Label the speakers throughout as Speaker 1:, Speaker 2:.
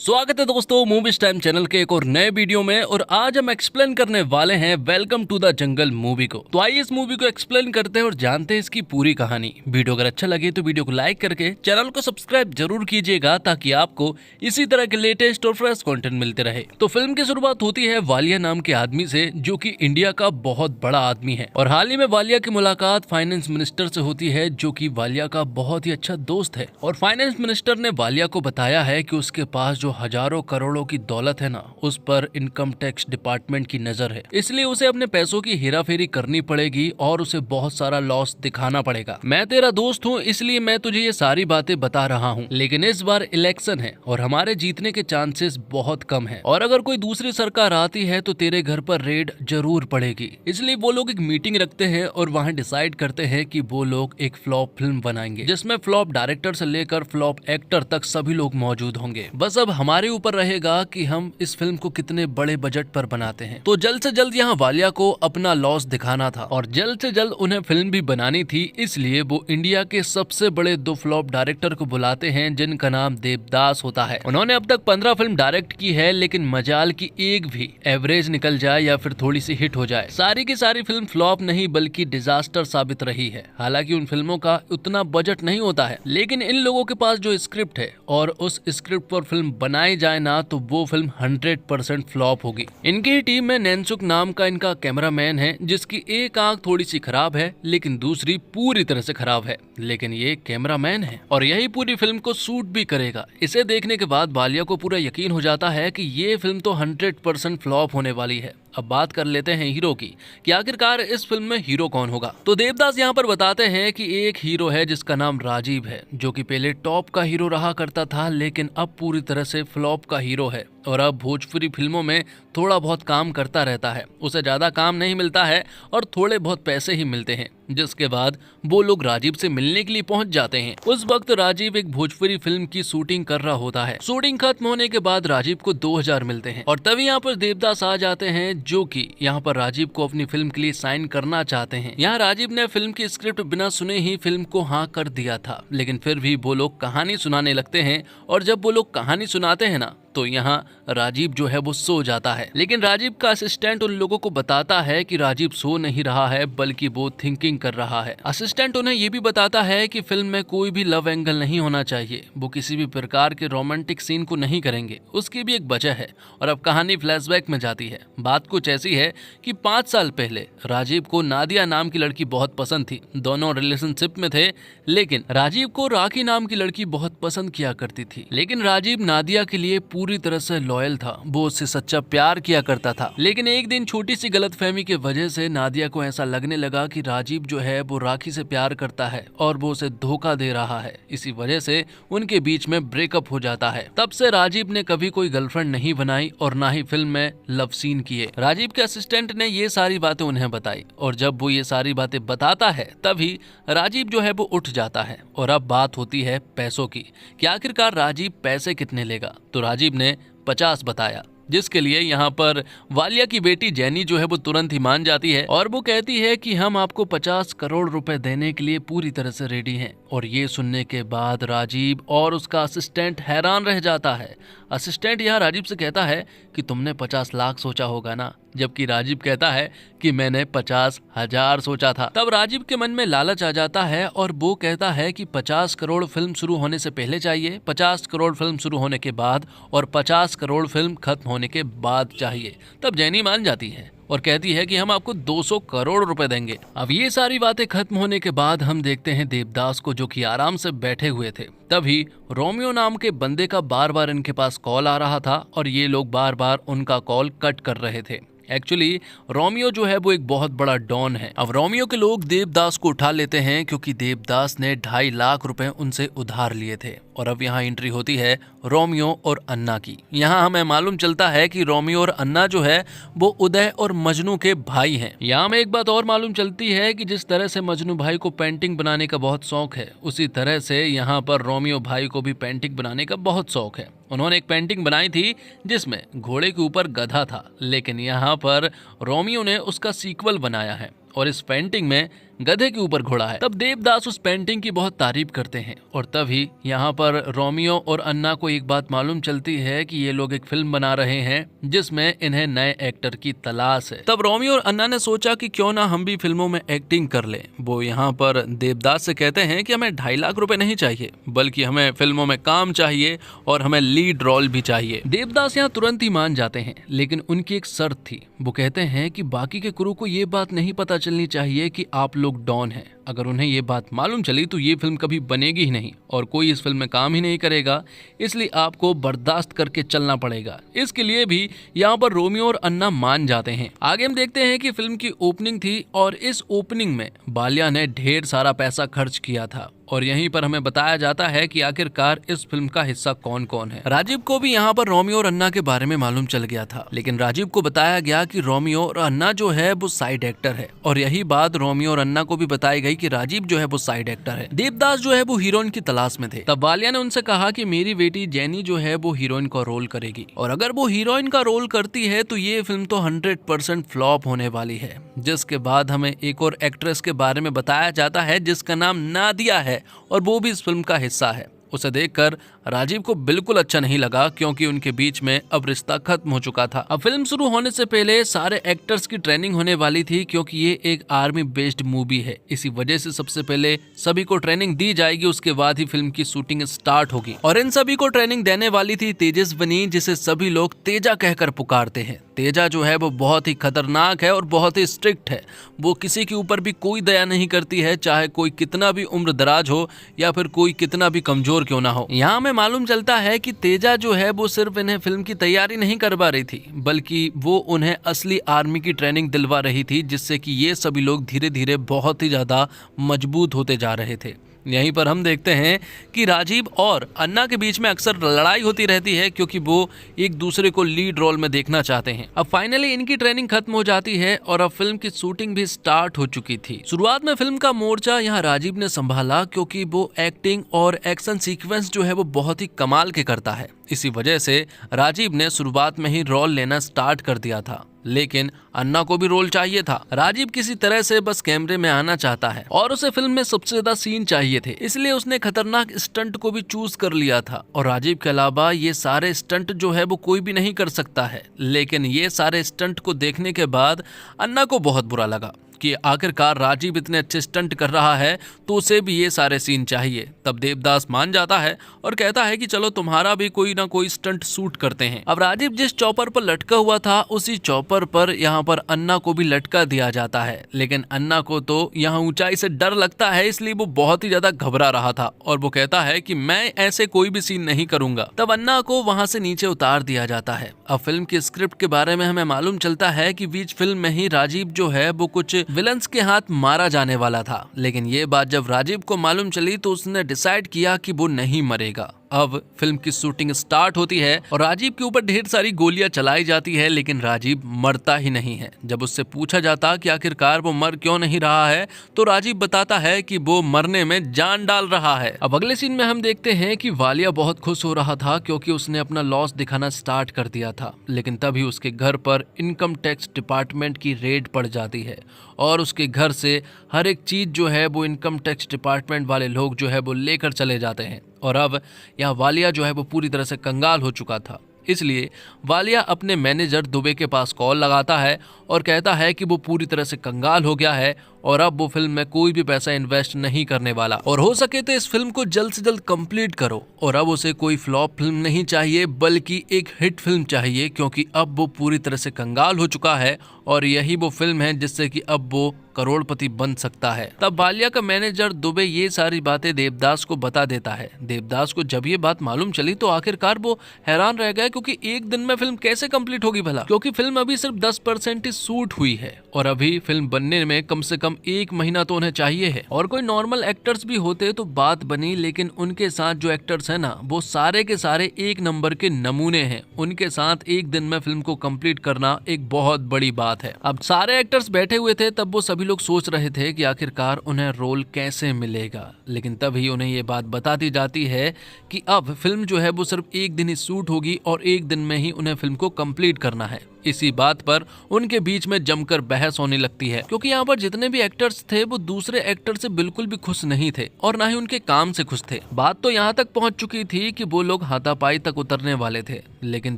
Speaker 1: स्वागत है दोस्तों मूवीज टाइम चैनल के एक और नए वीडियो में। और आज हम एक्सप्लेन करने वाले हैं welcome to the jungle movie को। तो आइए इस मूवी को एक्सप्लेन करते हैं और जानते हैं इसकी पूरी कहानी। वीडियो अगर अच्छा लगे तो वीडियो को लाइक करके चैनल को सब्सक्राइब जरूर कीजिएगा ताकि आपको इसी तरह के लेटेस्ट और फ्रेश कंटेंट मिलते रहे। तो फिल्म की शुरुआत होती है वालिया नाम के आदमी से, जो कि इंडिया का बहुत बड़ा आदमी है। और हाल ही में वालिया की मुलाकात फाइनेंस मिनिस्टर से होती है, जो कि वालिया का बहुत ही अच्छा दोस्त है। और फाइनेंस मिनिस्टर ने वालिया को बताया है कि उसके पास जो हजारों करोड़ों की दौलत है ना, उस पर इनकम टैक्स डिपार्टमेंट की नजर है, इसलिए उसे अपने पैसों की हेराफेरी करनी पड़ेगी और उसे बहुत सारा लॉस दिखाना पड़ेगा। मैं तेरा दोस्त हूँ, इसलिए मैं तुझे ये सारी बातें बता रहा हूँ, लेकिन इस बार इलेक्शन है और हमारे जीतने के चांसेस बहुत कम है। और अगर कोई दूसरी सरकार आती है तो तेरे घर पर रेड जरूर पड़ेगी। इसलिए वो लोग एक मीटिंग रखते हैं और वहाँ डिसाइड करते हैं कि वो लोग एक फ्लॉप फिल्म बनाएंगे, जिसमें फ्लॉप डायरेक्टर से लेकर फ्लॉप एक्टर तक सभी लोग मौजूद होंगे। बस अब हमारे ऊपर रहेगा कि हम इस फिल्म को कितने बड़े बजट पर बनाते हैं। तो जल्द से जल्द यहाँ वालिया को अपना लॉस दिखाना था और जल्द से जल्द उन्हें फिल्म भी बनानी थी। इसलिए वो इंडिया के सबसे बड़े दो फ्लॉप डायरेक्टर को बुलाते हैं, जिनका नाम देवदास होता है। उन्होंने अब तक 15 फिल्म डायरेक्ट की है, लेकिन मजाल की एक भी एवरेज निकल जाए या फिर थोड़ी सी हिट हो जाए, सारी की सारी फिल्म फ्लॉप नहीं बल्कि डिजास्टर साबित रही है। हालांकि उन फिल्मों का उतना बजट नहीं होता है, लेकिन इन लोगों के पास जो स्क्रिप्ट है और उस स्क्रिप्ट पर फिल्म बनाई जाए ना, तो वो फिल्म 100% फ्लॉप होगी। इनकी ही टीम में नैनसुक नाम का इनका कैमरामैन है, जिसकी एक आंख थोड़ी सी खराब है लेकिन दूसरी पूरी तरह से खराब है, लेकिन ये कैमरामैन है और यही पूरी फिल्म को शूट भी करेगा। इसे देखने के बाद वालिया को पूरा यकीन हो जाता है कि ये फिल्म तो 100% फ्लॉप होने वाली है। अब बात कर लेते हैं हीरो की कि आखिरकार इस फिल्म में हीरो कौन होगा। तो देवदास यहाँ पर बताते हैं कि एक हीरो है जिसका नाम राजीव है, जो कि पहले टॉप का हीरो रहा करता था, लेकिन अब पूरी तरह से फ्लॉप का हीरो है और अब भोजपुरी फिल्मों में थोड़ा बहुत काम करता रहता है। उसे ज्यादा काम नहीं मिलता है और थोड़े बहुत पैसे ही मिलते हैं, जिसके बाद वो लोग राजीव से मिलने के लिए पहुंच जाते हैं। उस वक्त राजीव एक भोजपुरी फिल्म की शूटिंग कर रहा होता है। शूटिंग खत्म होने के बाद राजीव को 2000 मिलते हैं और तभी यहाँ पर देवदास आ जाते हैं, जो कि यहाँ पर राजीव को अपनी फिल्म के लिए साइन करना चाहते हैं। यहाँ राजीव ने फिल्म की स्क्रिप्ट बिना सुने ही फिल्म को हाँ कर दिया था, लेकिन फिर भी वो लोग कहानी सुनाने लगते हैं और जब वो लोग कहानी सुनाते हैं ना, तो यहाँ राजीव जो है वो सो जाता है। लेकिन राजीव का असिस्टेंट उन लोगों को बताता है कि राजीव सो नहीं रहा है बल्कि वो थिंकिंग कर रहा है। असिस्टेंट उन्हें ये भी बताता है कि फिल्म में कोई भी लव एंगल नहीं होना चाहिए, वो किसी भी प्रकार के रोमांटिक सीन को नहीं करेंगे, उसकी भी एक वजह है। और अब कहानी फ्लैशबैक में जाती है। बात कुछ ऐसी है कि 5 साल पहले राजीव को नादिया नाम की लड़की बहुत पसंद थी। दोनों रिलेशनशिप में थे, लेकिन राजीव को राखी नाम की लड़की बहुत पसंद किया करती थी। लेकिन राजीव नादिया के लिए पूरी तरह से लॉयल था, वो उससे सच्चा प्यार किया करता था। लेकिन एक दिन छोटी सी गलतफहमी की वजह से नादिया को ऐसा लगने लगा कि राजीव जो है वो राखी से प्यार करता है और वो उसे धोखा दे रहा है। इसी वजह से उनके बीच में ब्रेकअप हो जाता है। तब से राजीव ने कभी कोई गर्लफ्रेंड नहीं बनाई और ना ही फिल्म में लव सीन किए। राजीव के असिस्टेंट ने ये सारी बातें उन्हें बताई और जब वो ये सारी बातें बताता है तभी राजीव जो है वो उठ जाता है। और अब बात होती है पैसों की कि आखिरकार राजीव पैसे कितने लेगा। तो राजीव ने 50 बताया, जिसके लिए यहाँ पर वालिया की बेटी जैनी जो है वो तुरंत ही मान जाती है और वो कहती है कि हम आपको 50 करोड़ रुपए देने के लिए पूरी तरह से रेडी हैं। और ये सुनने के बाद राजीव और उसका असिस्टेंट हैरान रह जाता है। असिस्टेंट यहाँ राजीव से कहता है कि तुमने 50 लाख सोचा होगा ना, जबकि राजीव कहता है कि मैंने 50,000 सोचा था। तब राजीव के मन में लालच आ जाता है और वो कहता है कि 50 करोड़ फिल्म शुरू होने से पहले चाहिए, 50 करोड़ फिल्म शुरू होने के बाद और 50 करोड़ फिल्म खत्म होने के बाद चाहिए। तब जैनी मान जाती है और कहती है कि हम आपको 200 करोड़ रुपए देंगे। अब ये सारी बातें खत्म होने के बाद हम देखते हैं देवदास को, जो कि आराम से बैठे हुए थे। तभी रोमियो नाम के बंदे का बार बार इनके पास कॉल आ रहा था और ये लोग बार बार उनका कॉल कट कर रहे थे। एक्चुअली रोमियो जो है वो एक बहुत बड़ा डॉन है। अब रोमियो के लोग देवदास को उठा लेते हैं क्योंकि देवदास ने 2.5 लाख रुपए उनसे उधार लिए थे। और अब यहाँ एंट्री होती है रोमियो और अन्ना की। यहाँ हमें मालूम चलता है कि रोमियो और अन्ना जो है वो उदय और मजनू के भाई हैं। यहाँ हमें एक बात और मालूम चलती है कि जिस तरह से मजनू भाई को पेंटिंग बनाने का बहुत शौक है, उसी तरह से यहाँ पर रोमियो भाई को भी पेंटिंग बनाने का बहुत शौक है। उन्होंने एक पेंटिंग बनाई थी जिसमें घोड़े के ऊपर गधा था, लेकिन यहाँ पर रोमियो ने उसका सीक्वल बनाया है और इस पेंटिंग में गधे के ऊपर घोड़ा है। तब देवदास उस पेंटिंग की बहुत तारीफ करते हैं और तभी यहाँ पर रोमियो और अन्ना को एक बात मालूम चलती है कि ये लोग एक फिल्म बना रहे हैं जिसमें इन्हें नए एक्टर की तलाश है। तब रोमियो और अन्ना ने सोचा कि क्यों ना हम भी फिल्मों में एक्टिंग कर लें। वो यहाँ पर देवदास से कहते हैं कि हमें 2.5 लाख रुपए नहीं चाहिए, बल्कि हमें फिल्मों में काम चाहिए और हमें लीड रोल भी चाहिए। देवदास यहाँ तुरंत ही मान जाते हैं, लेकिन उनकी एक शर्त थी। वो कहते हैं कि बाकी के क्रू को ये बात नहीं पता चलनी चाहिए कि आप लोग डॉन हैं। अगर उन्हें ये बात मालूम चली तो ये फिल्म कभी बनेगी ही नहीं और कोई इस फिल्म में काम ही नहीं करेगा, इसलिए आपको बर्दाश्त करके चलना पड़ेगा। इसके लिए भी यहाँ पर रोमियो और अन्ना मान जाते हैं। आगे हम देखते हैं कि फिल्म की ओपनिंग थी और इस ओपनिंग में बालिया ने ढेर सारा पैसा खर्च किया था और यहीं पर हमें बताया जाता है कि आखिरकार इस फिल्म का हिस्सा कौन कौन है। राजीव को भी यहाँ पर रोमियो और अन्ना के बारे में मालूम चल गया था, लेकिन राजीव को बताया गया कि रोमियो और अन्ना जो है वो साइड एक्टर है और यही बात रोमियो और अन्ना को भी बताई गई कि राजीव जो है वो साइड एक्टर है। देवदास जो है वो हीरोइन की तलाश में थे। तब वालिया ने उनसे कहा कि मेरी बेटी जेनी जो है वो हीरोइन का रोल करेगी और अगर वो हीरोइन का रोल करती है तो ये फिल्म तो 100% फ्लॉप होने वाली है। जिसके बाद हमें एक और एक्ट्रेस के बारे में बताया जाता है जिसका नाम नादिया है और वो भी इस फिल्म का हिस्सा है। उसे देखकर राजीव को बिल्कुल अच्छा नहीं लगा क्योंकि उनके बीच में अब रिश्ता खत्म हो चुका था। अब फिल्म शुरू होने से पहले सारे एक्टर्स की ट्रेनिंग होने वाली थी क्योंकि ये एक आर्मी बेस्ड मूवी है। इसी वजह से सबसे पहले सभी को ट्रेनिंग दी जाएगी, उसके बाद ही फिल्म की शूटिंग स्टार्ट होगी। और इन सभी को ट्रेनिंग देने वाली थी तेजस्विनी, जिसे सभी लोग तेजा कहकर पुकारते हैं। तेजा जो है वो बहुत ही खतरनाक है और बहुत ही स्ट्रिक्ट है। वो किसी के ऊपर भी कोई दया नहीं करती है, चाहे कोई कितना भी उम्र दराज हो या फिर कोई कितना भी कमजोर क्यों ना हो। यहाँ हमें मालूम चलता है कि तेजा जो है वो सिर्फ इन्हें फिल्म की तैयारी नहीं करवा रही थी, बल्कि वो उन्हें असली आर्मी की ट्रेनिंग दिलवा रही थी, जिससे कि ये सभी लोग धीरे धीरे बहुत ही ज्यादा मजबूत होते जा रहे थे। यहीं पर हम देखते हैं कि राजीव और अन्ना के बीच में अक्सर लड़ाई होती रहती है क्योंकि वो एक दूसरे को लीड रोल में देखना चाहते हैं। अब फाइनली इनकी ट्रेनिंग खत्म हो जाती है और अब फिल्म की शूटिंग भी स्टार्ट हो चुकी थी। शुरुआत में फिल्म का मोर्चा यहाँ राजीव ने संभाला क्योंकि वो एक्टिंग और एक्शन सीक्वेंस जो है वो बहुत ही कमाल के करता है। इसी वजह से राजीव ने शुरुआत में ही रोल लेना स्टार्ट कर दिया था, लेकिन अन्ना को भी रोल चाहिए था। राजीव किसी तरह से बस कैमरे में आना चाहता है और उसे फिल्म में सबसे ज्यादा सीन चाहिए थे, इसलिए उसने खतरनाक स्टंट को भी चूज कर लिया था। और राजीव के अलावा ये सारे स्टंट जो है वो कोई भी नहीं कर सकता है, लेकिन ये सारे स्टंट को देखने के बाद अन्ना को बहुत बुरा लगा कि आखिरकार राजीव इतने अच्छे स्टंट कर रहा है तो उसे भी ये सारे सीन चाहिए। तब देवदास मान जाता है और कहता है कि चलो तुम्हारा भी कोई ना कोई स्टंट शूट करते हैं। अब राजीव जिस चॉपर पर लटका हुआ था उसी चॉपर पर यहाँ पर अन्ना को भी लटका दिया जाता है, लेकिन अन्ना को तो यहाँ ऊंचाई से डर लगता है, इसलिए वो बहुत ही ज्यादा घबरा रहा था और वो कहता है कि मैं ऐसे कोई भी सीन नहीं करूंगा। तब अन्ना को वहां से नीचे उतार दिया जाता है। अब फिल्म की स्क्रिप्ट के बारे में हमें मालूम चलता है कि बीच फिल्म में ही राजीव जो है वो कुछ विलन्स के हाथ मारा जाने वाला था, लेकिन ये बात जब राजीव को मालूम चली तो उसने डिसाइड किया कि वो नहीं मरेगा। अब फिल्म की शूटिंग स्टार्ट होती है और राजीव के ऊपर ढेर सारी गोलियां चलाई जाती है, लेकिन राजीव मरता ही नहीं है। जब उससे पूछा जाता कि आखिरकार वो मर क्यों नहीं रहा है तो राजीव बताता है कि वो मरने में जान डाल रहा है। अब अगले सीन में हम देखते हैं कि वालिया बहुत खुश हो रहा था क्योंकि उसने अपना लॉस दिखाना स्टार्ट कर दिया था, लेकिन तभी उसके घर पर इनकम टैक्स डिपार्टमेंट की रेड पड़ जाती है और उसके घर से हर एक चीज जो है वो इनकम टैक्स डिपार्टमेंट वाले लोग जो है वो लेकर चले जाते हैं। और अब यहाँ वालिया जो है वो पूरी तरह से कंगाल हो चुका था, इसलिए वालिया अपने मैनेजर दुबे के पास कॉल लगाता है और कहता है कि वो पूरी तरह से कंगाल हो गया है और अब वो फिल्म में कोई भी पैसा इन्वेस्ट नहीं करने वाला और हो सके तो इस फिल्म को जल्द से जल्द कंप्लीट करो। और अब उसे कोई फ्लॉप फिल्म नहीं चाहिए बल्कि एक हिट फिल्म चाहिए, क्योंकि अब वो पूरी तरह से कंगाल हो चुका है और यही वो फिल्म है जिससे कि अब वो करोड़पति बन सकता है। तब वालिया का मैनेजर दुबे ये सारी बातें देवदास को बता देता है। देवदास को जब ये बात मालूम चली तो आखिरकार वो हैरान रह गए क्योंकि एक दिन में फिल्म कैसे कंप्लीट होगी भला, क्योंकि फिल्म अभी सिर्फ 10% ही शूट हुई है और अभी फिल्म बनने में कम से कम 1 महीना तो उन्हें चाहिए है। और कोई नॉर्मल एक्टर्स भी होते तो बात बनी, लेकिन उनके साथ जो एक्टर्स है ना वो सारे के सारे 1 नंबर के नमूने हैं। उनके साथ एक दिन में फिल्म को कंप्लीट करना एक बहुत बड़ी बात है। अब सारे एक्टर्स बैठे हुए थे, तब वो सभी लोग सोच रहे थे कि आखिरकार उन्हें रोल कैसे मिलेगा, लेकिन तभी उन्हें ये बात बता दी जाती है कि अब फिल्म जो है वो सिर्फ 1 दिन ही शूट होगी और 1 दिन में ही उन्हें फिल्म को कंप्लीट करना है। इसी बात पर उनके बीच में जमकर बहस होने लगती है, क्योंकि यहाँ पर जितने भी एक्टर्स थे वो दूसरे एक्टर से बिल्कुल भी खुश नहीं थे और ना ही उनके काम से खुश थे। बात तो यहाँ तक पहुंच चुकी थी कि वो लोग हाथापाई तक उतरने वाले थे, लेकिन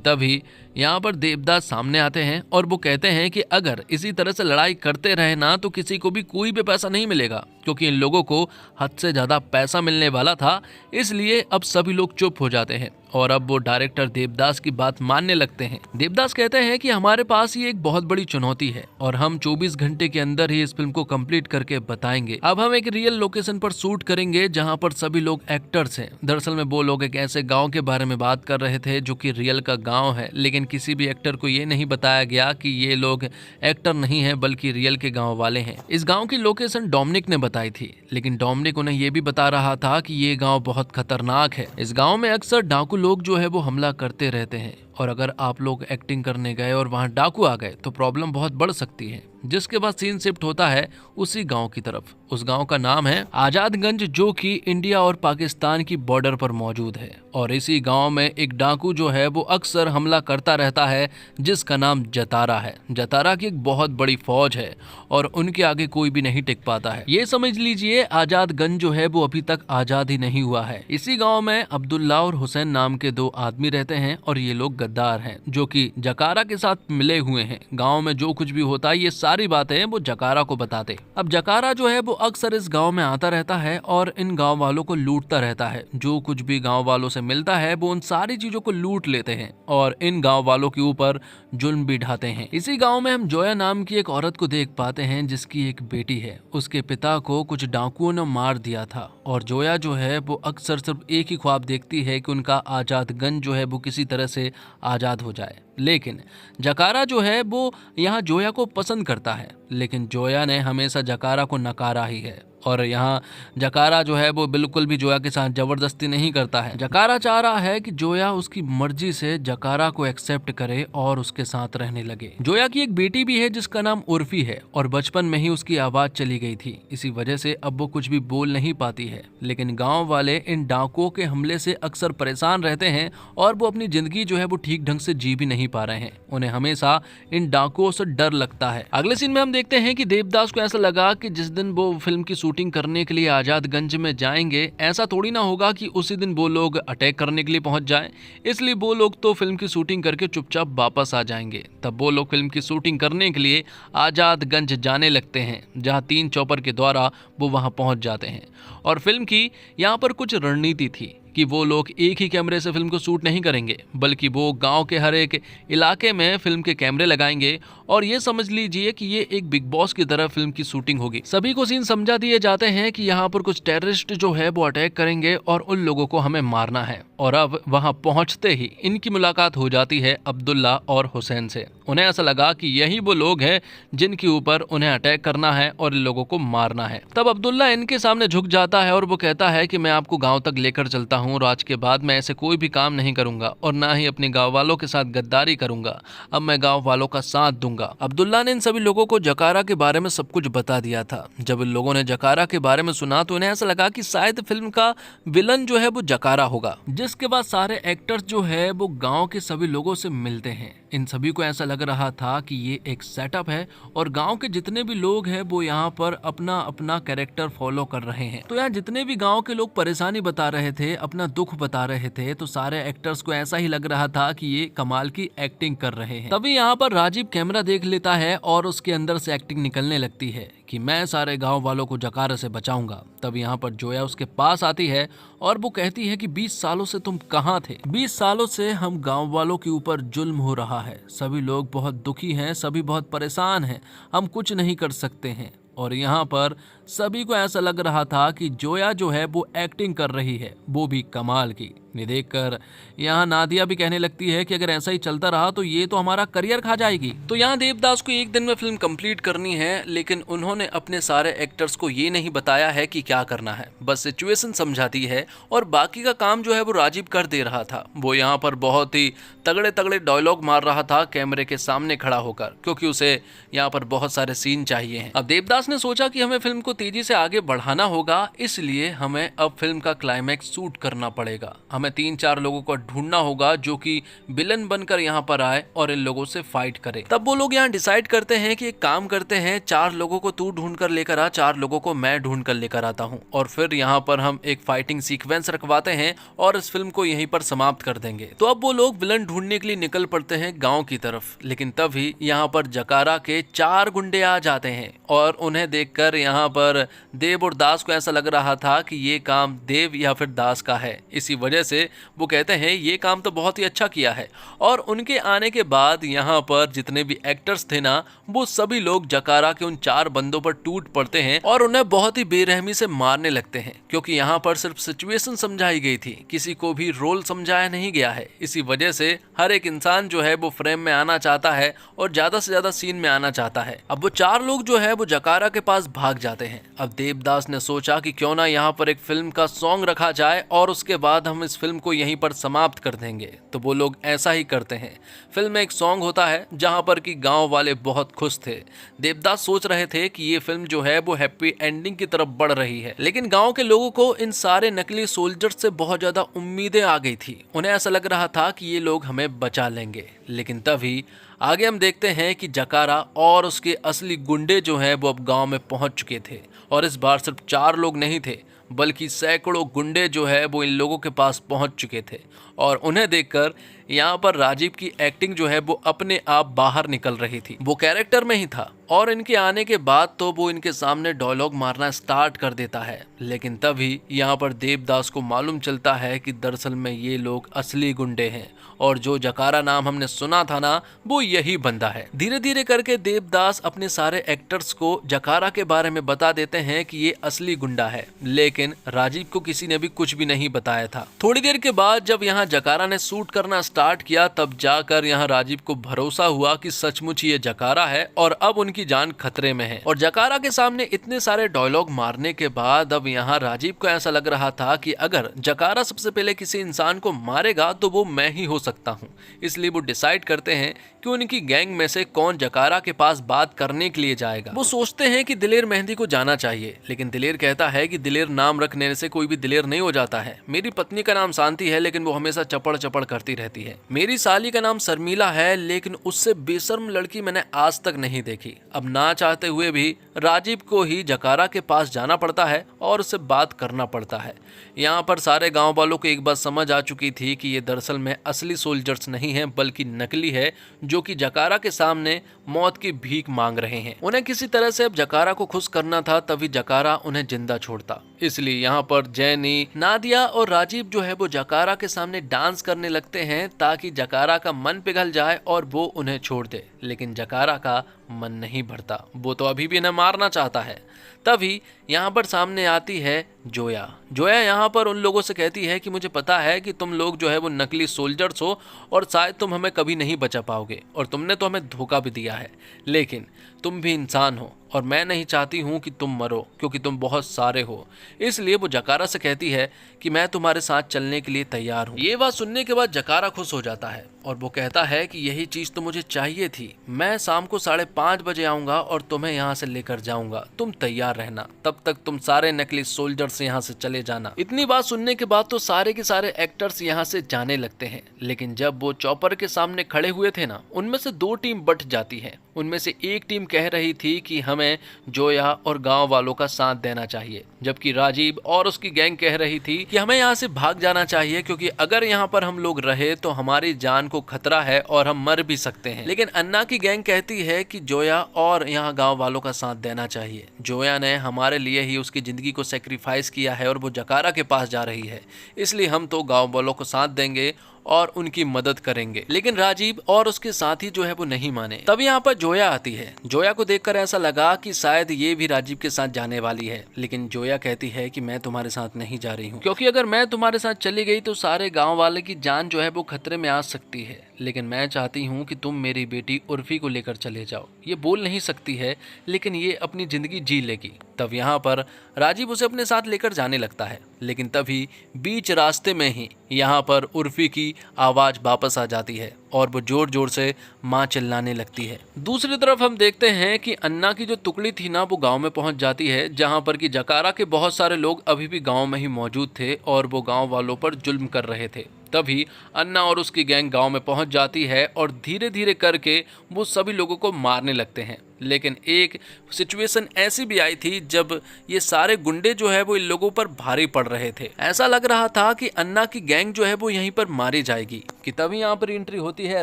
Speaker 1: तभी यहाँ पर देवदास सामने आते हैं और वो कहते हैं कि अगर इसी तरह से लड़ाई करते रहे ना तो किसी को भी कोई भी पैसा नहीं मिलेगा, क्योंकि इन लोगों को हद से ज्यादा पैसा मिलने वाला था। इसलिए अब सभी लोग चुप हो जाते हैं और अब वो डायरेक्टर देवदास की बात मानने लगते हैं। देवदास कहते हैं कि हमारे पास ये एक बहुत बड़ी चुनौती है और हम 24 घंटे के अंदर ही इस फिल्म को कंप्लीट करके बताएंगे। अब हम एक रियल लोकेशन पर शूट करेंगे जहां पर सभी लोग एक्टर्स हैं। दरअसल में वो लोग एक ऐसे गांव के बारे में बात कर रहे थे जो कि रियल का गांव है, लेकिन किसी भी एक्टर को ये नहीं बताया गया कि ये लोग एक्टर नहीं है बल्कि रियल के गाँव वाले हैं। इस गाँव की लोकेशन डोमिनिक ने बताई थी, लेकिन डोमिनिक उन्हें ये भी बता रहा था कि ये गाँव बहुत खतरनाक है। इस गाँव में अक्सर डाकू लोग जो है वो हमला करते रहते हैं और अगर आप लोग एक्टिंग करने गए और वहां डाकू आ गए तो प्रॉब्लम बहुत बढ़ सकती है। जिसके बाद सीन शिफ्ट होता है उसी गांव की तरफ। उस गांव का नाम है आजादगंज, जो कि इंडिया और पाकिस्तान की बॉर्डर पर मौजूद है। और इसी गांव में एक डाकू जो है वो अक्सर हमला करता रहता है, जिसका नाम जतारा है। जतारा की एक बहुत बड़ी फौज है और उनके आगे कोई भी नहीं टिक पाता है। ये समझ लीजिए आजादगंज जो है वो अभी तक आजाद ही नहीं हुआ है। इसी गाँव में अब्दुल्ला और हुसैन नाम के दो आदमी रहते हैं और ये लोग गद्दार हैं जो कि जकारा के साथ मिले हुए हैं। गांव में जो कुछ भी होता है ये सारी बातें वो जकारा को बताते। अब जकारा जो है वो अक्सर इस गांव में आता रहता है और इन गांव वालों को लूटता रहता है। जो कुछ भी गांव वालों से मिलता है वो उन सारी चीजों को लूट लेते हैं और इन गांव वालों के ऊपर जुल्म भी ढाते हैं। इसी गांव में हम जोया नाम की एक औरत को देख पाते हैं जिसकी एक बेटी है। उसके पिता को कुछ डाकुओं ने मार दिया था और जोया जो है वो अक्सर सिर्फ एक ही ख्वाब देखती है कि उनका आजादगंज जो है वो किसी तरह से आजाद हो जाए। लेकिन जकारा जो है वो यहाँ जोया को पसंद करता है, लेकिन जोया ने हमेशा जकारा को नकारा ही है। और यहाँ जकारा जो है वो बिल्कुल भी जोया के साथ जबरदस्ती नहीं करता है। जकारा चाह रहा है कि जोया उसकी मर्जी से जकारा को एक्सेप्ट करे और उसके साथ रहने लगे। जोया की एक बेटी भी है जिसका नाम उर्फी है और बचपन में ही उसकी आवाज चली गई थी, इसी वजह से अब वो कुछ भी बोल नहीं पाती है। लेकिन गाँव वाले इन डाकुओं के हमले से अक्सर परेशान रहते हैं और वो अपनी जिंदगी जो है वो ठीक ढंग से जी भी नहीं पा रहे हैं। उन्हें हमेशा इन डाकुओं से डर लगता है। अगले सीन में हम देखते हैं कि देवदास को ऐसा लगा कि जिस दिन वो फिल्म की शूटिंग करने के लिए आजादगंज में जाएंगे, ऐसा थोड़ी ना होगा कि उसी दिन वो लोग अटैक करने के लिए पहुंच जाएं। इसलिए वो लोग तो फिल्म की शूटिंग करके चुपचाप वापस आ जाएंगे। तब वो लोग फिल्म की शूटिंग करने के लिए आजादगंज जाने लगते हैं, जहां 3 चॉपर के द्वारा वो वहां पहुंच जाते हैं। और फिल्म की यहाँ पर कुछ रणनीति थी कि वो लोग एक ही कैमरे से फिल्म को शूट नहीं करेंगे, बल्कि वो गांव के हर एक इलाके में फिल्म के कैमरे लगाएंगे और ये समझ लीजिए कि ये एक बिग बॉस की तरह फिल्म की शूटिंग होगी। सभी को सीन समझा दिए जाते हैं कि यहाँ पर कुछ टेररिस्ट जो है वो अटैक करेंगे और उन लोगों को हमें मारना है। और अब वहाँ पहुँचते ही इनकी मुलाकात हो जाती है अब्दुल्ला और हुसैन से। उन्हें ऐसा लगा कि यही वो लोग हैं जिनके ऊपर उन्हें अटैक करना है और इन लोगों को मारना है। तब अब्दुल्ला इनके सामने झुक जाता है और वो कहता है कि मैं आपको गाँव तक लेकर चलता हूँ और आज के बाद मैं ऐसे कोई भी काम नहीं करूंगा और ना ही अपने गांव वालों के साथ गद्दारी करूंगा। अब मैं गांव वालों का साथ दूंगा। अब्दुल्ला ने इन सभी लोगों को जकारा के बारे में सब कुछ बता दिया था। जब इन लोगों ने जकारा के बारे में सुना तो उन्हें ऐसा लगा कि शायद फिल्म का विलन जो है वो जकारा होगा। जिसके बाद सारे एक्टर्स जो है वो गाँव के सभी लोगों से मिलते हैं। इन सभी को ऐसा लग रहा था कि ये एक सेटअप है और गांव के जितने भी लोग हैं वो यहाँ पर अपना अपना कैरेक्टर फॉलो कर रहे हैं। तो यहाँ जितने भी गांव के लोग परेशानी बता रहे थे, अपना दुख बता रहे थे, तो सारे एक्टर्स को ऐसा ही लग रहा था कि ये कमाल की एक्टिंग कर रहे हैं। तभी यहाँ पर राजीव कैमरा देख लेता है और उसके अंदर से एक्टिंग निकलने लगती है कि मैं सारे गांव वालों को जकारा से बचाऊंगा। तब यहाँ पर जोया उसके पास आती है और वो कहती है कि 20 सालों से तुम कहाँ थे? 20 सालों से हम गांव वालों के ऊपर जुल्म हो रहा है। सभी लोग बहुत दुखी हैं, सभी बहुत परेशान हैं, हम कुछ नहीं कर सकते हैं। और यहाँ पर सभी को ऐसा लग रहा था कि जोया जो है वो एक्टिंग कर रही है, वो भी कमाल की। ये देखकर यहाँ नादिया भी कहने लगती है कि अगर ऐसा ही चलता रहा तो ये तो हमारा करियर खा जाएगी। तो यहाँ देवदास को एक दिन में फिल्म कंप्लीट करनी है, लेकिन उन्होंने अपने सारे एक्टर्स को ये नहीं बताया है कि क्या करना है, बस सिचुएशन समझा दी है और बाकी का काम जो है वो राजीव कर दे रहा था। वो यहाँ पर बहुत ही तगड़े तगड़े डायलॉग मार रहा था कैमरे के सामने खड़ा होकर, क्योंकि उसे यहाँ पर बहुत सारे सीन चाहिए हैं। अब देवदास ने सोचा कि हमें फिल्म को को तेजी से आगे बढ़ाना होगा, इसलिए हमें अब फिल्म का क्लाइमैक्स शूट करना पड़ेगा। हमें 3-4 लोगों को ढूंढना होगा जो कि विलन बनकर यहाँ पर आए और इन लोगों से फाइट करे। तब वो लोग यहाँ डिसाइड करते हैं कि एक काम करते हैं, 4 लोगों को तू ढूंढ कर लेकर आ, 4 लोगों को मैं ढूंढ कर लेकर आता हूँ, और फिर यहाँ पर हम एक फाइटिंग सीक्वेंस रखवाते हैं और इस फिल्म को यहीं पर समाप्त कर देंगे। तो अब वो लोग विलन ढूंढने के लिए निकल पड़ते हैं गाँव की तरफ, लेकिन तभी यहाँ पर जकारा के 4 गुंडे आ जाते हैं और उन्हें देखकर यहाँ पर देव और दास को ऐसा लग रहा था कि ये काम देव या फिर दास का है। इसी वजह से वो कहते हैं ये काम तो बहुत ही अच्छा किया है। और उनके आने के बाद यहाँ पर जितने भी एक्टर्स थे ना, वो सभी लोग जकारा के उन 4 बंदों पर टूट पड़ते हैं और उन्हें बहुत ही बेरहमी से मारने लगते हैं, क्योंकि यहाँ पर सिर्फ सिचुएशन समझाई गई थी, किसी को भी रोल समझाया नहीं गया है। इसी वजह से हर एक इंसान जो है वो फ्रेम में आना चाहता है और ज्यादा से ज्यादा सीन में आना चाहता है। अब वो 4 लोग जो है वो जकारा के पास भाग जाते हैं। अब देवदास ने सोचा कि क्यों ना यहाँ पर एक फिल्म का सॉन्ग रखा जाए और उसके बाद हम इस फिल्म को यहीं पर समाप्त कर देंगे। तो वो लोग ऐसा ही करते हैं। फिल्म में एक सॉन्ग होता है जहाँ पर कि गांव वाले बहुत खुश थे। देवदास सोच रहे थे कि ये फिल्म जो है वो हैप्पी एंडिंग की तरफ बढ़ रही है, लेकिन गांव के लोगों को इन सारे नकली सोल्जर्स से बहुत ज्यादा उम्मीदें आ गई थी। उन्हें ऐसा लग रहा था कि ये लोग हमें बचा लेंगे, लेकिन तभी आगे हम देखते हैं कि जकारा और उसके असली गुंडे जो हैं वो अब गांव में पहुंच चुके थे। और इस बार सिर्फ 4 लोग नहीं थे, बल्कि सैकड़ों गुंडे जो है वो इन लोगों के पास पहुंच चुके थे। और उन्हें देखकर यहाँ पर राजीव की एक्टिंग जो है वो अपने आप बाहर निकल रही थी, वो कैरेक्टर में ही था। और इनके आने के बाद तो वो इनके सामने डायलॉग मारना स्टार्ट कर देता है, लेकिन तभी यहाँ पर देवदास को मालूम चलता है कि दरअसल में ये लोग असली गुंडे हैं और जो जकारा नाम हमने सुना था ना, वो यही बंदा है। धीरे धीरे करके देवदास अपने सारे एक्टर्स को जकारा के बारे में बता देते हैं कि ये असली गुंडा है, लेकिन राजीव को किसी ने भी कुछ भी नहीं बताया था। थोड़ी देर के बाद जब यहाँ जकारा ने शूट करना स्टार्ट किया, तब जाकर यहाँ राजीव को भरोसा हुआ कि सचमुच ये जकारा है और अब उनकी जान खतरे में है। और जकारा के सामने इतने सारे डायलॉग मारने के बाद अब यहाँ राजीव को ऐसा लग रहा था कि अगर जकारा सबसे पहले किसी इंसान को मारेगा तो वो मैं ही हो सकता हूँ। इसलिए वो डिसाइड करते हैं कि उनकी गैंग में से कौन जकारा के पास बात करने के लिए जाएगा। वो सोचते हैं कि दिलेर मेहंदी को जाना चाहिए, लेकिन दिलेर कहता है कि दिलेर नाम रखने से कोई भी दिलेर नहीं हो जाता है। मेरी पत्नी का नाम शांति है, लेकिन वो हमेशा चपड़ चपड़ करती रहती है। मेरी साली का नाम शर्मिला है, लेकिन उससे बेशर्म लड़की मैंने आज तक नहीं देखी। अब ना चाहते हुए भी राजीव को ही जकारा के पास जाना पड़ता है और उससे बात करना पड़ता है। यहाँ पर सारे गांव वालों को एक बात समझ आ चुकी थी कि ये दरअसल में असली सोल्जर्स नहीं है, बल्कि नकली है, जो कि जकारा के सामने मौत की भीख मांग रहे हैं। उन्हें किसी तरह से अब जकारा को खुश करना था, तभी जकारा उन्हें जिंदा छोड़ता। इसलिए यहाँ पर जैनी, नादिया और राजीव जो है वो जकारा के सामने डांस करने लगते हैं ताकि जकारा का मन पिघल जाए और वो उन्हें छोड़ दे। लेकिन जकारा का मन नहीं भरता, वो तो अभी भी इन्हें मारना चाहता है। तभी यहाँ पर सामने आती है जोया। जोया यहाँ पर उन लोगों से कहती है कि मुझे पता है कि तुम लोग जो है वो नकली सोल्जर्स हो और शायद तुम हमें कभी नहीं बचा पाओगे, और तुमने तो हमें धोखा भी दिया है, लेकिन तुम भी इंसान हो और मैं नहीं चाहती हूँ कि तुम मरो, क्योंकि तुम बहुत सारे हो। इसलिए वो जकारा से कहती है कि मैं तुम्हारे साथ चलने के लिए तैयार हूँ। ये बात सुनने के बाद जकारा खुश हो जाता है और वो कहता है कि यही चीज तो मुझे चाहिए थी। मैं शाम को 5:30 बजे आऊंगा और तुम्हें यहाँ से लेकर जाऊंगा, तुम तैयार रहना। तब तक तुम सारे नकली सोल्जर्स यहाँ से चले जाना। इतनी बात सुनने के बाद तो सारे के सारे एक्टर्स यहाँ से जाने लगते हैं, लेकिन जब वो चॉपर के सामने खड़े हुए थे ना, उनमें से 2 टीम बट जाती है। उनमें से एक टीम कह रही थी कि हमें जोया और गांव वालों का साथ देना चाहिए, जबकि राजीव और उसकी गैंग कह रही थी कि हमें यहाँ से भाग जाना चाहिए, क्योंकि अगर यहाँ पर हम लोग रहे तो हमारी जान को खतरा है और हम मर भी सकते हैं। लेकिन अन्ना की गैंग कहती है कि जोया और यहाँ गांव वालों का साथ देना चाहिए। जोया ने हमारे लिए ही उसकी जिंदगी को सेक्रीफाइस किया है और वो जकारा के पास जा रही है, इसलिए हम तो गांव वालों को साथ देंगे और उनकी मदद करेंगे। लेकिन राजीव और उसके साथी जो है वो नहीं माने। तब यहाँ पर जोया आती है। जोया को देखकर ऐसा लगा कि शायद ये भी राजीव के साथ जाने वाली है, लेकिन जोया कहती है कि मैं तुम्हारे साथ नहीं जा रही हूँ, क्योंकि अगर मैं तुम्हारे साथ चली गई तो सारे गाँव वाले की जान जो है वो खतरे में आ सकती है। लेकिन मैं चाहती हूँ कि तुम मेरी बेटी उर्फी को लेकर चले जाओ। ये बोल नहीं सकती है, लेकिन ये अपनी जिंदगी जी लेगी। तब यहाँ पर राजीव उसे अपने साथ लेकर जाने लगता है, लेकिन तभी बीच रास्ते में ही यहाँ पर उर्फी की आवाज वापस आ जाती है और वो जोर जोर से माँ चिल्लाने लगती है। दूसरी तरफ हम देखते हैं कि अन्ना की जो टुकड़ी थी ना वो गांव में पहुंच जाती है, जहां पर कि जकारा के बहुत सारे लोग अभी भी गांव में ही मौजूद थे और वो गांव वालों पर जुल्म कर रहे थे। तभी अन्ना और उसकी गैंग गांव में पहुंच जाती है और धीरे धीरे करके वो सभी लोगों को मारने लगते हैं। लेकिन एक सिचुएशन ऐसी भी आई थी जब ये सारे गुंडे जो है वो इन लोगों पर भारी पड़ रहे थे। ऐसा लग रहा था कि अन्ना की गैंग जो है वो यहीं पर मारी जाएगी कि तभी यहाँ पर एंट्री होती है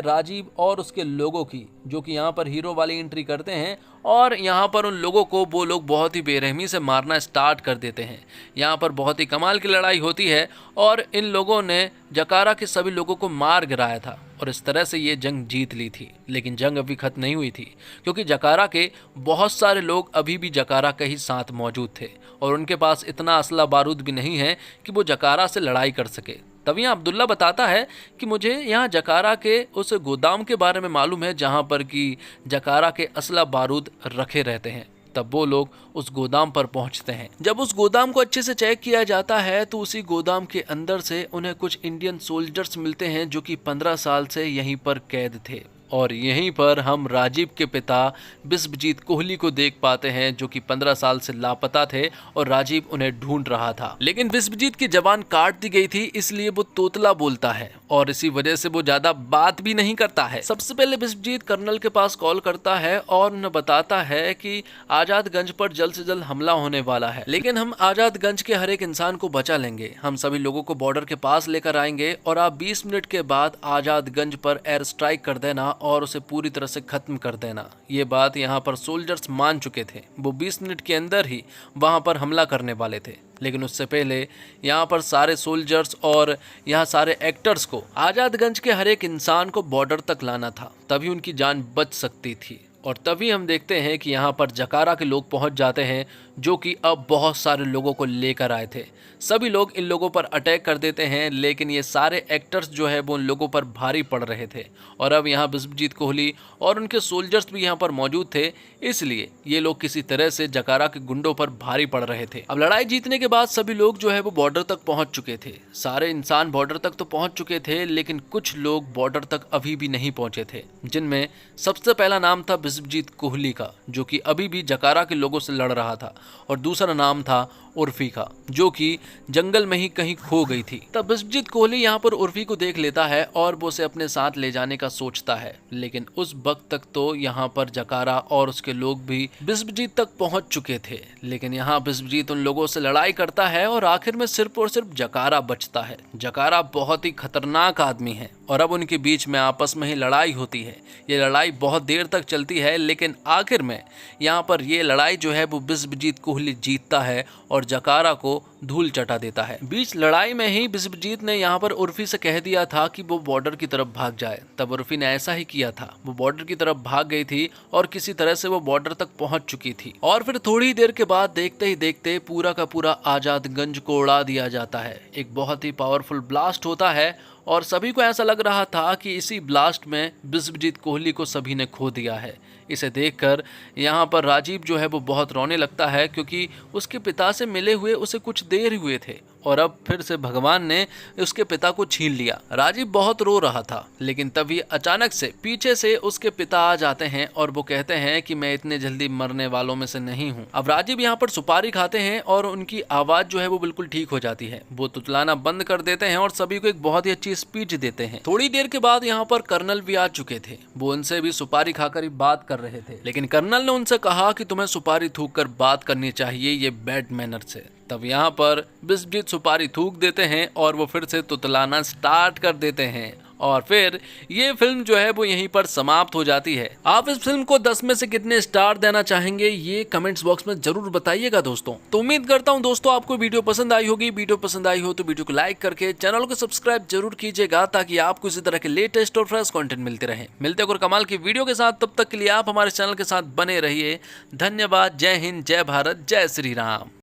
Speaker 1: राजीव और उसके लोगों की, जो कि यहाँ पर हीरो वाली एंट्री करते हैं और यहाँ पर उन लोगों को वो लोग बहुत ही बेरहमी से मारना स्टार्ट कर देते हैं। यहाँ पर बहुत ही कमाल की लड़ाई होती है और इन लोगों ने जकारा के सभी लोगों को मार गिराया था और इस तरह से ये जंग जीत ली थी। लेकिन जंग अभी खत्म नहीं हुई थी, क्योंकि जकारा के बहुत सारे लोग अभी भी जकारा के ही साथ मौजूद थे और उनके पास इतना असला बारूद भी नहीं है कि वो जकारा से लड़ाई कर सके। तभी अब्दुल्ला बताता है कि मुझे यहाँ जकारा के उस गोदाम के बारे में मालूम है जहाँ पर कि जकारा के असला बारूद रखे रहते हैं। तब वो लोग उस गोदाम पर पहुंचते हैं। जब उस गोदाम को अच्छे से चेक किया जाता है तो उसी गोदाम के अंदर से उन्हें कुछ इंडियन सोल्जर्स मिलते हैं जो कि 15 साल से यहीं पर कैद थे। और यहीं पर हम राजीव के पिता बिस्वजीत कोहली को देख पाते हैं, जो कि 15 साल से लापता थे और राजीव उन्हें ढूंढ रहा था। लेकिन बिस्वजीत की जबान काट दी गई थी, इसलिए वो तोतला बोलता है और इसी वजह से वो ज्यादा बात भी नहीं करता है। सबसे पहले बिस्वजीत कर्नल के पास कॉल करता है और उन्हें बताता है कि आजादगंज पर जल्द से जल्द हमला होने वाला है, लेकिन हम आजादगंज के हर एक इंसान को बचा लेंगे। हम सभी लोगों को बॉर्डर के पास लेकर आएंगे और आप 20 मिनट के बाद आजादगंज पर एयर स्ट्राइक कर देना और उसे पूरी तरह से खत्म कर देना। ये बात यहाँ पर सोल्जर्स मान चुके थे। वो 20 मिनट के अंदर ही वहाँ पर हमला करने वाले थे, लेकिन उससे पहले यहाँ पर सारे सोल्जर्स और यहाँ सारे एक्टर्स को आजादगंज के हर एक इंसान को बॉर्डर तक लाना था, तभी उनकी जान बच सकती थी। और तभी हम देखते हैं कि यहाँ पर जकारा के लोग पहुँच जाते हैं, जो कि अब बहुत सारे लोगों को लेकर आए थे। सभी लोग इन लोगों पर अटैक कर देते हैं, लेकिन ये सारे एक्टर्स जो है वो उन लोगों पर भारी पड़ रहे थे और अब यहाँ बिस्वजीत कोहली और उनके सोल्जर्स भी यहाँ पर मौजूद थे, इसलिए ये लोग किसी तरह से जकारा के गुंडों पर भारी पड़ रहे थे। अब लड़ाई जीतने के बाद सभी लोग जो है वो बॉर्डर तक पहुंच चुके थे। सारे इंसान बॉर्डर तक तो पहुंच चुके थे, लेकिन कुछ लोग बॉर्डर तक अभी भी नहीं पहुंचे थे, जिनमें सबसे पहला नाम था बिस्वजीत कोहली का, जो कि अभी भी जकारा के लोगों से लड़ रहा था, और दूसरा नाम था उर्फी का, जो कि जंगल में ही कहीं खो गई थी। तब बिस्वजीत कोहली यहाँ पर उर्फी को देख लेता है और वो उसे अपने साथ ले जाने का सोचता है, लेकिन उस वक्त तक तो यहाँ पर जकारा और उसके लोग भी बिस्वजीत तक पहुंच चुके थे। लेकिन यहाँ बिस्वजीत उन लोगों से लड़ाई करता है और आखिर में सिर्फ और सिर्फ जकारा बचता है। जकारा बहुत ही खतरनाक आदमी है और अब उनके बीच में आपस में ही लड़ाई होती है। ये लड़ाई बहुत देर तक चलती है, लेकिन आखिर में यहाँ पर ये लड़ाई जो है वो बिस्वजीत कोहली जीतता है और जकारा को धूल चटा देता है। बीच लड़ाई में ही बिस्वजीत ने यहाँ पर उर्फी से कह दिया था कि वो बॉर्डर की तरफ भाग जाए। तब उर्फी ने ऐसा ही किया था, वो बॉर्डर की तरफ भाग गई थी और किसी तरह से वो बॉर्डर तक पहुंच चुकी थी। और फिर थोड़ी देर के बाद देखते ही देखते पूरा का पूरा आजादगंज को उड़ा दिया जाता है। एक बहुत ही पावरफुल ब्लास्ट होता है और सभी को ऐसा लग रहा था कि इसी ब्लास्ट में बिस्वजीत कोहली को सभी ने खो दिया है। इसे देखकर यहाँ पर राजीव जो है वो बहुत रोने लगता है, क्योंकि उसके पिता से मिले हुए उसे कुछ देर हुए थे और अब फिर से भगवान ने उसके पिता को छीन लिया। राजीव बहुत रो रहा था, लेकिन तभी अचानक से पीछे से उसके पिता आ जाते हैं और वो कहते हैं कि मैं इतने जल्दी मरने वालों में से नहीं हूँ। अब राजीव यहाँ पर सुपारी खाते हैं और उनकी आवाज जो है वो बिल्कुल ठीक हो जाती है। वो तुतलाना बंद कर देते हैं और सभी को एक बहुत ही अच्छी स्पीच देते हैं। थोड़ी देर के बाद यहाँ पर कर्नल भी आ चुके थे। वो उनसे भी सुपारी खाकर ही बात कर रहे थे, लेकिन कर्नल ने उनसे कहा कि तुम्हें सुपारी थूक कर बात करनी चाहिए, ये बैड मैनर्स है। तब यहाँ पर बिस्वजीत सुपारी थूक देते हैं और वो फिर से तुतलाना स्टार्ट कर देते हैं और फिर ये फिल्म जो है वो यहीं पर समाप्त हो जाती है। आप इस फिल्म को 10 में से कितने स्टार देना चाहेंगे ये कमेंट्स बॉक्स में जरूर बताइएगा दोस्तों। तो उम्मीद करता हूँ दोस्तों आपको वीडियो पसंद आई होगी। वीडियो पसंद आई हो तो वीडियो को लाइक करके चैनल को सब्सक्राइब जरूर कीजिएगा, ताकि आपको इसी तरह के लेटेस्ट और फ्रेश कंटेंट मिलते रहे। मिलते हैं और कमाल की वीडियो के साथ, तब तक के लिए आप हमारे चैनल के साथ बने रहिए। धन्यवाद। जय हिंद, जय भारत, जय श्री राम।